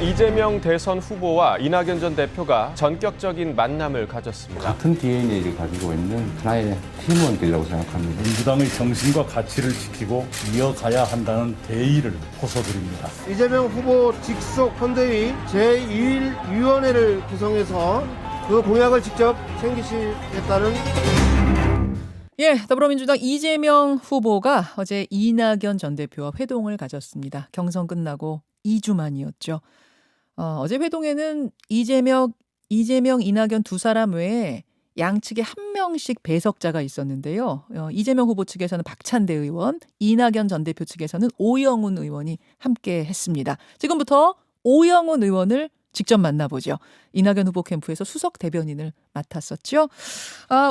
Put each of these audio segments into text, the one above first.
이재명 대선 후보와 이낙연 전 대표가 전격적인 만남을 가졌습니다. 같은 DNA를 가지고 있는 하나의 팀원들이라고 생각합니다. 민주당의 정신과 가치를 지키고 이어가야 한다는 대의를 호소드립니다. 이재명 후보 직속 선대위 제2위원회를 구성해서 그 공약을 직접 챙기시겠다는. 더불어민주당 이재명 후보가 어제 이낙연 전 대표와 회동을 가졌습니다. 경선 끝나고 2주 만이었죠. 어제 회동에는 이재명, 이낙연 두 사람 외에 양측에 한 명씩 배석자가 있었는데요. 이재명 후보 측에서는 박찬대 의원, 이낙연 전 대표 측에서는 오영훈 의원이 함께 했습니다. 지금부터 오영훈 의원을 직접 만나보죠. 이낙연 후보 캠프에서 수석 대변인을 맡았었죠.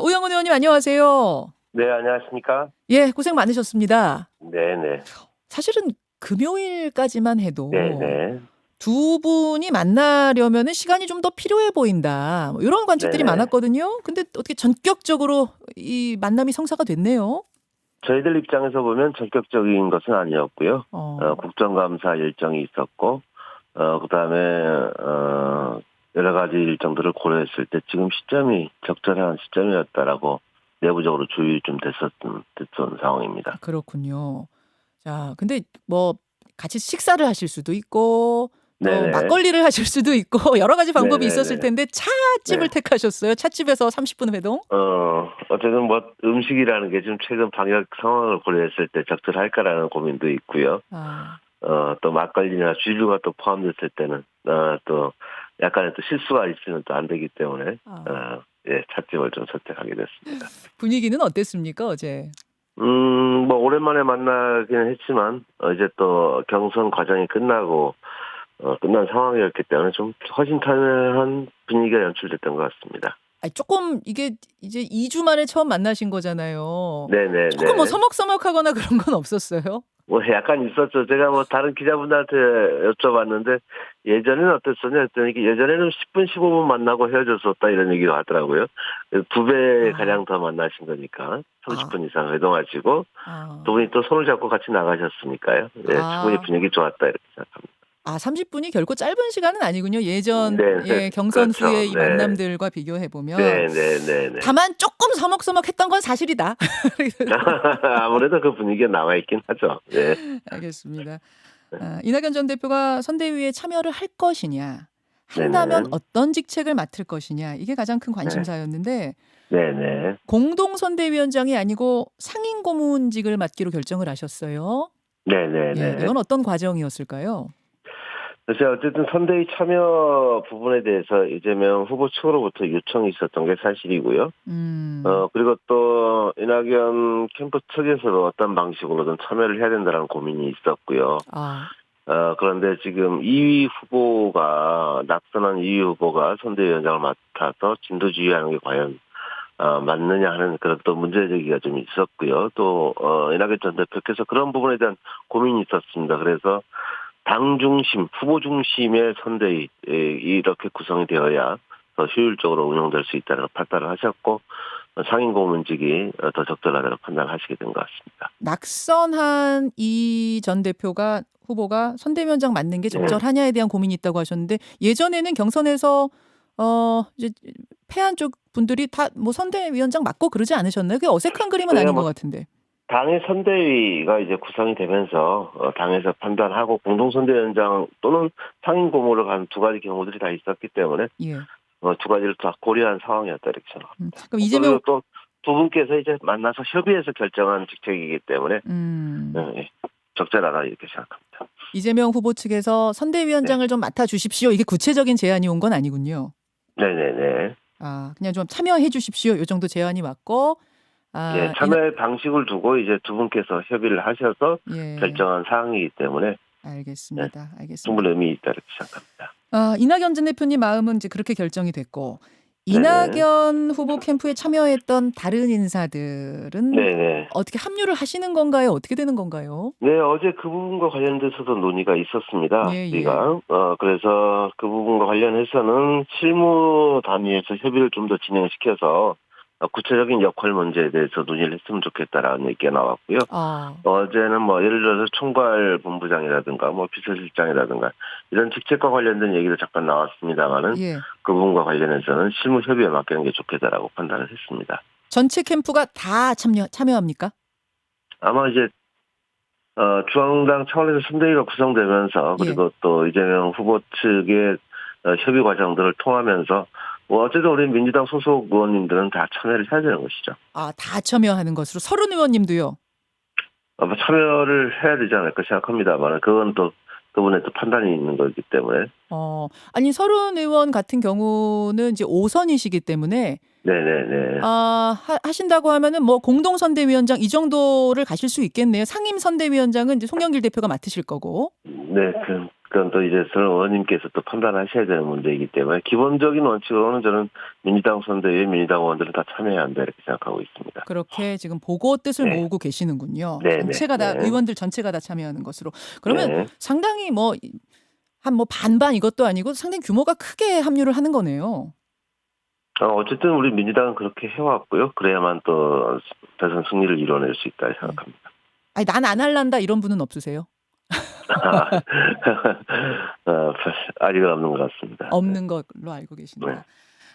오영훈 의원님 안녕하세요. 네, 안녕하십니까? 고생 많으셨습니다. 네네. 사실은 금요일까지만 해도 네네. 두 분이 만나려면 시간이 좀 더 필요해 보인다. 이런 관측들이 네네. 많았거든요. 근데 어떻게 전격적으로 이 만남이 성사가 됐네요. 저희들 입장에서 보면 전격적인 것은 아니었고요. 국정감사 일정이 있었고, 그다음에 여러 가지 일정들을 고려했을 때 지금 시점이 적절한 시점이었다라고 내부적으로 조율이 좀 됐던 상황입니다. 그렇군요. 자, 근데 뭐 같이 식사를 하실 수도 있고 또 네네. 막걸리를 하실 수도 있고 여러 가지 방법이 네네네. 있었을 텐데 찻집을 네. 택하셨어요. 찻집에서 30분 회동? 어쨌든 뭐 음식이라는 게 지금 최근 방역 상황을 고려했을 때 적절할까라는 고민도 있고요. 또 막걸리나 주류가 또 포함됐을 때는 또 약간의 또 실수가 있으면 또 안 되기 때문에 찻집을 좀 선택하게 됐습니다. 분위기는 어땠습니까, 어제? 뭐 오랜만에 만나기는 했지만 이제 또 경선 과정이 끝나고 끝난 상황이었기 때문에 좀 허심탄회한 분위기가 연출됐던 것 같습니다. 조금 이게 이제 2주 만에 처음 만나신 거잖아요. 네네. 조금 뭐 서먹서먹하거나 그런 건 없었어요? 뭐 약간 있었죠. 제가 뭐 다른 기자분들한테 여쭤봤는데 예전에는 어땠었냐 했더니 예전에는 10분 15분 만나고 헤어졌었다 이런 얘기를 하더라고요. 2배 가량 더 만나신 거니까 30분 이상 회동하시고 두 분이 또 손을 잡고 같이 나가셨으니까요. 충분히 분위기 좋았다 이렇게 생각합니다. 30분이 결코 짧은 시간은 아니군요. 예전 경선 그렇죠. 후의 이 만남들과 비교해 보면. 네. 다만 조금 서먹서먹했던 건 사실이다. 아무래도 그 분위기가 나와 있긴 하죠. 네. 알겠습니다. 이낙연 전 대표가 선대위에 참여를 할 것이냐, 한다면 어떤 직책을 맡을 것이냐, 이게 가장 큰 관심사였는데 네네. 공동 선대위원장이 아니고 상임 고문직을 맡기로 결정을 하셨어요. 네네네. 이건 어떤 과정이었을까요? 그래서 어쨌든 선대위 참여 부분에 대해서 이재명 후보 측으로부터 요청이 있었던 게 사실이고요. 그리고 또 이낙연 캠프 측에서도 어떤 방식으로든 참여를 해야 된다는 고민이 있었고요. 그런데 지금 2위 후보가 낙선한 2위 후보가 선대위원장을 맡아서 진도주의하는 게 과연 맞느냐 하는 그런 또 문제제기가 좀 있었고요. 또 이낙연 전 대표께서 그런 부분에 대한 고민이 있었습니다. 그래서 당 중심, 후보 중심의 선대위 이렇게 구성이 되어야 더 효율적으로 운영될 수 있다는 판단을 하셨고 상임 고문직이 더 적절하다는 판단을 하시게 된 것 같습니다. 낙선한 이 전 후보가 선대위원장 맡는 게 적절하냐에 대한 고민이 있다고 하셨는데 예전에는 경선에서 이제 패한 쪽 분들이 다 뭐 선대위원장 맡고 그러지 않으셨나요? 그게 어색한 그림은 아닌 것 같은데. 당의 선대위가 이제 구성이 되면서 당에서 판단하고 공동선대위원장 또는 상임 고문을 간 두 가지 경우들이 다 있었기 때문에 두 가지를 다 고려한 상황이었다 이렇게 생각합니다. 그럼 이재명 또 두 분께서 이제 만나서 협의해서 결정한 직책이기 때문에 적절하다 이렇게 생각합니다. 이재명 후보 측에서 선대위원장을 좀 맡아 주십시오. 이게 구체적인 제안이 온 건 아니군요. 네네네. 그냥 좀 참여해 주십시오. 이 정도 제안이 왔고. 참여의 방식을 두고 이제 두 분께서 협의를 하셔서 결정한 사항이기 때문에 알겠습니다. 충분히 의미 있다 이렇게 생각합니다. 이낙연 전 대표님 마음은 이제 그렇게 결정이 됐고 이낙연 후보 캠프에 참여했던 다른 인사들은 어떻게 합류를 하시는 건가요? 어떻게 되는 건가요? 네, 어제 그 부분과 관련돼서도 논의가 있었습니다. 우리가 그래서 그 부분과 관련해서는 실무 단위에서 협의를 좀 더 진행시켜서 구체적인 역할 문제에 대해서 논의를 했으면 좋겠다라는 얘기가 나왔고요. 아, 어제는 뭐 예를 들어서 총괄본부장이라든가 뭐 비서실장이라든가 이런 직책과 관련된 얘기도 잠깐 나왔습니다만은 예. 그 부분과 관련해서는 실무 협의에 맡기는 게 좋겠다라고 판단을 했습니다. 전체 캠프가 다 참여합니까? 아마 이제 중앙당 차원에서 선대위가 구성되면서 그리고 또 이재명 후보 측의 협의 과정들을 통하면서 어쨌든 우리 민주당 소속 의원님들은 다 참여를 해야 되는 것이죠. 아, 다 참여하는 것으로. 서른 의원님도요? 아마 참여를 해야 되지 않을까 생각합니다만 그건 또 그분의 또 판단이 있는 거기 때문에. 아니 서른 의원 같은 경우는 이제 5선이시기 때문에 네네네. 하신다고 하면은 뭐 공동선대위원장 이 정도를 가실 수 있겠네요. 상임선대위원장은 이제 송영길 대표가 맡으실 거고. 네, 그건 또 이제 서른 의원님께서 또 판단하셔야 되는 문제이기 때문에 기본적인 원칙으로는 저는 민주당 선대위에 민주당 의원들은 다 참여해야 한다 이렇게 생각하고 있습니다. 그렇게 지금 보고 뜻을 네. 모으고 계시는군요. 네, 전체가 다 네. 의원들 전체가 다 참여하는 것으로. 그러면 네. 상당히 뭐 한 뭐 반반 이것도 아니고 상당히 규모가 크게 합류를 하는 거네요. 어쨌든 우리 민주당은 그렇게 해왔고요. 그래야만 또 대선 승리를 이뤄낼 수 있다 생각합니다. 아니 난 안 할란다 이런 분은 없으세요? 아직은 없는 것 같습니다. 없는 걸로 알고 계신다. 네.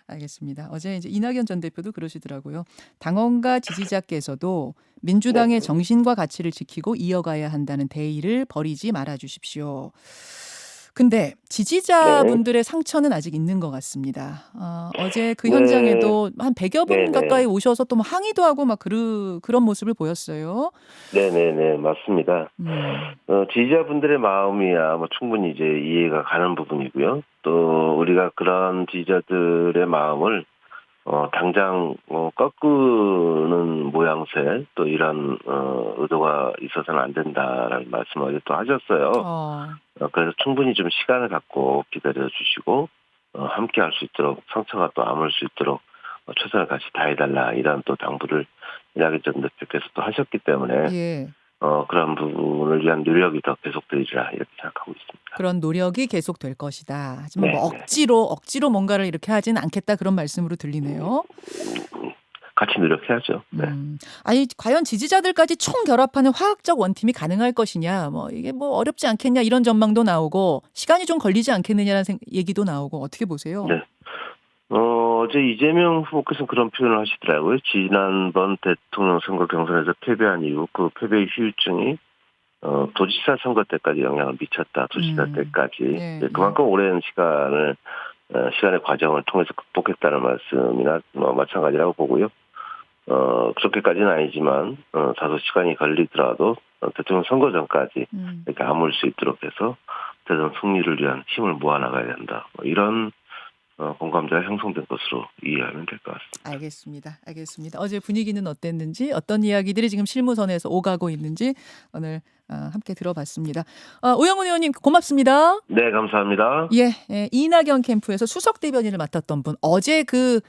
알겠습니다. 어제 이제 이낙연 전 대표도 그러시더라고요. 당원과 지지자께서도 민주당의 정신과 가치를 지키고 이어가야 한다는 대의를 버리지 말아 주십시오. 근데 지지자분들의 상처는 아직 있는 것 같습니다. 어제 그 네. 현장에도 한 100여 분 네네. 가까이 오셔서 또 뭐 항의도 하고 막 그런 모습을 보였어요. 네네네, 맞습니다. 지지자분들의 마음이야 뭐 충분히 이제 이해가 가는 부분이고요. 또 우리가 그런 지지자들의 마음을 당장 꺾는 모양새 또 이런 의도가 있어서는 안 된다라는 말씀을 또 하셨어요. 그래서 충분히 좀 시간을 갖고 기다려 주시고 함께 할 수 있도록 상처가 또 아물 수 있도록 최선을 같이 다해달라 이런 또 당부를 이낙연 전 대표께서 또 하셨기 때문에 예. 그런 부분을 위한 노력이 더 계속되리라 이렇게 생각하고 있습니다. 그런 노력이 계속될 것이다. 하지만 뭐 네. 억지로 뭔가를 이렇게 하지는 않겠다 그런 말씀으로 들리네요. 같이 노력해야죠. 네. 아니 과연 지지자들까지 총결합하는 화학적 원팀이 가능할 것이냐, 뭐 이게 뭐 어렵지 않겠냐 이런 전망도 나오고 시간이 좀 걸리지 않겠느냐는 얘기도 나오고 어떻게 보세요? 네. 어제 이재명 후보께서는 그런 표현을 하시더라고요. 지난번 대통령 선거 경선에서 패배한 이후 그 패배의 후유증이 도지사 선거 때까지 영향을 미쳤다. 도지사 때까지. 네, 그만큼 오랜 시간의 과정을 통해서 극복했다는 말씀이나 마찬가지라고 보고요. 그렇게까지는 아니지만 다소 시간이 걸리더라도 대통령 선거 전까지 이렇게 아물 수 있도록 해서 대선 승리를 위한 힘을 모아나가야 된다. 이런 공감대가 형성된 것으로 이해하면 될 것 같습니다. 알겠습니다. 어제 분위기는 어땠는지 어떤 이야기들이 지금 실무선에서 오가고 있는지 오늘 함께 들어봤습니다. 오영훈 의원님 고맙습니다. 네, 감사합니다. 예, 이낙연 캠프에서 수석 대변인을 맡았던 분 어제 그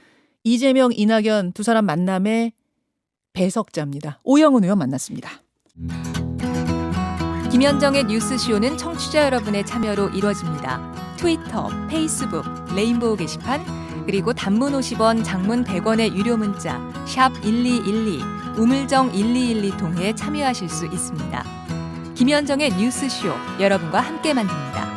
이재명, 이낙연 두 사람 만남의 배석자입니다. 오영훈 의원 만났습니다. 김현정의 뉴스쇼는 청취자 여러분의 참여로 이루어집니다. 트위터, 페이스북, 레인보우 게시판, 그리고 단문 50원, 장문 100원의 유료 문자 샵 1212, 우물정 1212 통해 참여하실 수 있습니다. 김현정의 뉴스쇼 여러분과 함께 만듭니다.